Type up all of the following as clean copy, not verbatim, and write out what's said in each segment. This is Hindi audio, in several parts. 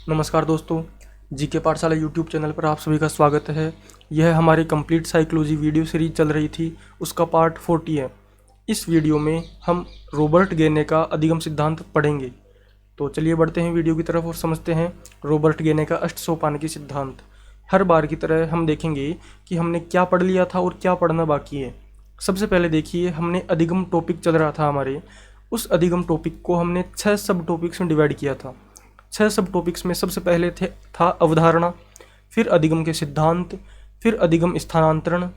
नमस्कार दोस्तों, जीके पाठशाला यूट्यूब चैनल पर आप सभी का स्वागत है। यह हमारी कंप्लीट साइकोलॉजी वीडियो सीरीज चल रही थी, उसका पार्ट 40 है। इस वीडियो में हम रॉबर्ट गेने का अधिगम सिद्धांत पढ़ेंगे। तो चलिए बढ़ते हैं वीडियो की तरफ और समझते हैं रॉबर्ट गेने का अष्टसोपानकी सिद्धांत। हर बार की तरह हम देखेंगे कि हमने क्या पढ़ लिया था और क्या पढ़ना बाकी है। सबसे पहले देखिए, हमने अधिगम टॉपिक चल रहा था हमारे, उस अधिगम टॉपिक को हमने 6 सब टॉपिक्स में डिवाइड किया था। 6 सब टॉपिक्स में सबसे पहले था अवधारणा, फिर अधिगम के सिद्धांत, फिर अधिगम स्थानांतरण,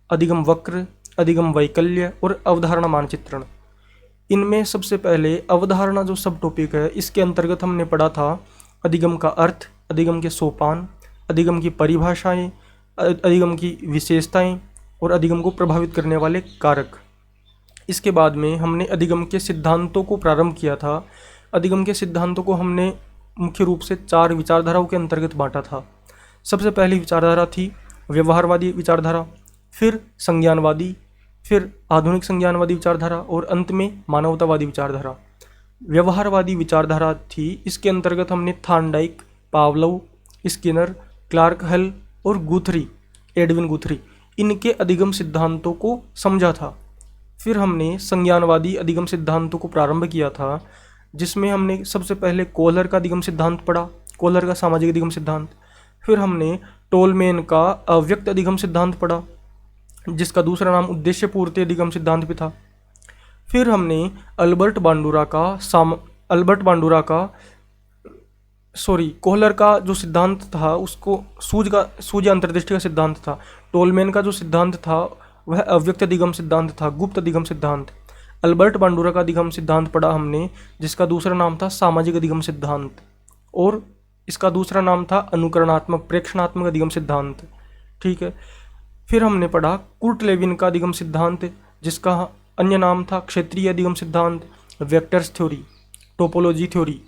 अधिगम वक्र, अधिगम वैकल्य और अवधारणा मानचित्रण। इनमें सबसे पहले अवधारणा जो सब टॉपिक है, इसके अंतर्गत हमने पढ़ा था अधिगम का अर्थ, अधिगम के सोपान, अधिगम की परिभाषाएं, अधिगम की विशेषताएं और अधिगम को प्रभावित करने वाले कारक। इसके बाद में हमने अधिगम के सिद्धांतों को प्रारंभ किया था। अधिगम के सिद्धांतों को हमने मुख्य रूप से 4 विचारधाराओं के अंतर्गत बांटा था। सबसे पहली विचारधारा थी व्यवहारवादी विचारधारा, फिर संज्ञानवादी, फिर आधुनिक संज्ञानवादी विचारधारा और अंत में मानवतावादी विचारधारा। व्यवहारवादी विचारधारा थी, इसके अंतर्गत हमने थार्नडाइक, पावलोव, स्किनर, क्लार्क हल और गुथरी, एडविन गुथरी, इनके अधिगम सिद्धांतों को समझा था। फिर हमने संज्ञानवादी अधिगम सिद्धांतों को प्रारंभ किया था, जिसमें हमने सबसे पहले कोहलर का अधिगम सिद्धांत पढ़ा, कोहलर का सामाजिक अधिगम सिद्धांत। फिर हमने टोलमेन का अव्यक्त अधिगम सिद्धांत पढ़ा, जिसका दूसरा नाम उद्देश्य पूर्ति अधिगम सिद्धांत भी था। फिर हमने कोहलर का जो सिद्धांत था उसको सूझ अंतर्दृष्टि का सिद्धांत था। टोलमेन का जो सिद्धांत था वह अव्यक्त अधिगम सिद्धांत था, गुप्त अधिगम सिद्धांत। अल्बर्ट बांडुरा का अधिगम सिद्धांत पढ़ा हमने, जिसका दूसरा नाम था सामाजिक अधिगम सिद्धांत और इसका दूसरा नाम था अनुकरणात्मक प्रेक्षणात्मक अधिगम सिद्धांत। ठीक है। फिर हमने पढ़ा कुर्ट लेविन का अधिगम सिद्धांत, जिसका अन्य नाम था क्षेत्रीय अधिगम सिद्धांत, वेक्टर्स थ्योरी, टोपोलॉजी थ्योरी।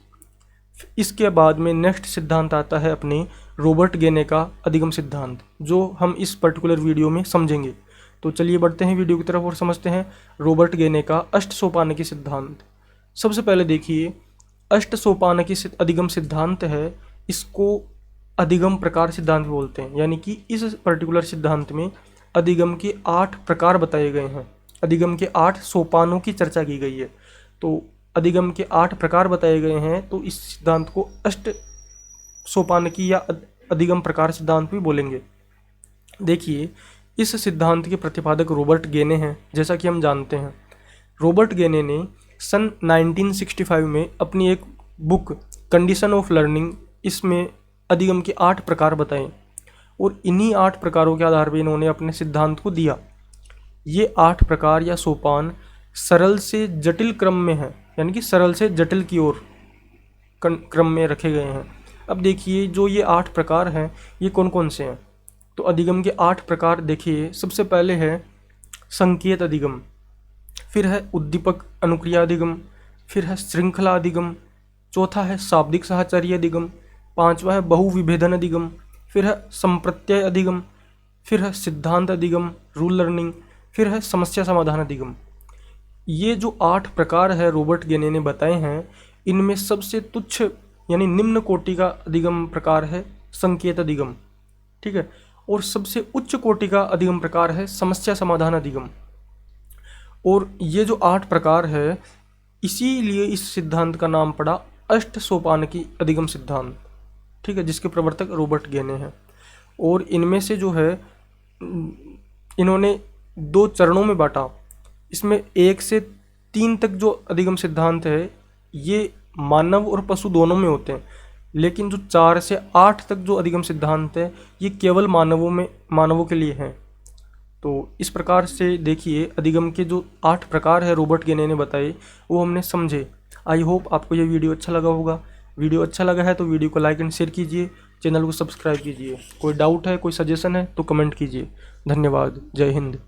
इसके बाद में नेक्स्ट सिद्धांत आता है अपने रॉबर्ट गेने का अधिगम सिद्धांत, जो हम इस पर्टिकुलर वीडियो में समझेंगे। तो चलिए बढ़ते हैं वीडियो की तरफ और समझते हैं रॉबर्ट गेने का अष्टसोपानकी सिद्धांत। सबसे पहले देखिए, अष्टसोपानकी अधिगम सिद्धांत है, इसको अधिगम प्रकार सिद्धांत बोलते हैं। यानी कि इस पर्टिकुलर सिद्धांत में अधिगम के 8 प्रकार बताए गए हैं, अधिगम के 8 सोपानों की चर्चा की गई है। तो अधिगम के 8 प्रकार बताए गए हैं, तो इस सिद्धांत को अष्ट सोपानकी या अधिगम प्रकार सिद्धांत भी बोलेंगे। देखिए, इस सिद्धांत के प्रतिपादक रॉबर्ट गेने हैं। जैसा कि हम जानते हैं, रॉबर्ट गेने ने सन 1965 में अपनी एक बुक कंडीशन ऑफ लर्निंग, इसमें अधिगम के 8 प्रकार बताए और इन्हीं 8 प्रकारों के आधार पर इन्होंने अपने सिद्धांत को दिया। ये 8 प्रकार या सोपान सरल से जटिल क्रम में हैं, यानी कि सरल से जटिल की ओर क्रम में रखे गए हैं। अब देखिए, जो ये 8 प्रकार हैं, ये कौन कौन से हैं। तो अधिगम के 8 प्रकार देखिए, सबसे पहले है संकेत अधिगम, फिर है उद्दीपक अनुक्रिया अधिगम, फिर है श्रृंखला अधिगम, चौथा है शाब्दिक साहचर्य अधिगम, 5वां है बहुविभेदन अधिगम, फिर है संप्रत्यय अधिगम, फिर है सिद्धांत अधिगम रूल लर्निंग, फिर है समस्या समाधान अधिगम। ये जो 8 प्रकार है रॉबर्ट गेने ने बताए हैं, इनमें सबसे तुच्छ यानी निम्न कोटि का अधिगम प्रकार है संकेत अधिगम। ठीक है। और सबसे उच्च कोटि का अधिगम प्रकार है समस्या समाधान अधिगम। और ये जो 8 प्रकार है, इसीलिए इस सिद्धांत का नाम पड़ा अष्ट सोपानकी अधिगम सिद्धांत। ठीक है, जिसके प्रवर्तक रॉबर्ट गेने हैं। और इनमें से जो है इन्होंने 2 चरणों में बांटा। इसमें 1 से 3 तक जो अधिगम सिद्धांत है, ये मानव और पशु दोनों में होते हैं, लेकिन जो 4 से 8 तक जो अधिगम सिद्धांत है, ये केवल मानवों के लिए हैं। तो इस प्रकार से देखिए, अधिगम के जो 8 प्रकार है रॉबर्ट गेने ने बताए, वो हमने समझे। आई होप आपको ये वीडियो अच्छा लगा होगा। वीडियो अच्छा लगा है तो वीडियो को लाइक एंड शेयर कीजिए, चैनल को सब्सक्राइब कीजिए। कोई डाउट है, कोई सजेशन है तो कमेंट कीजिए। धन्यवाद। जय हिंद।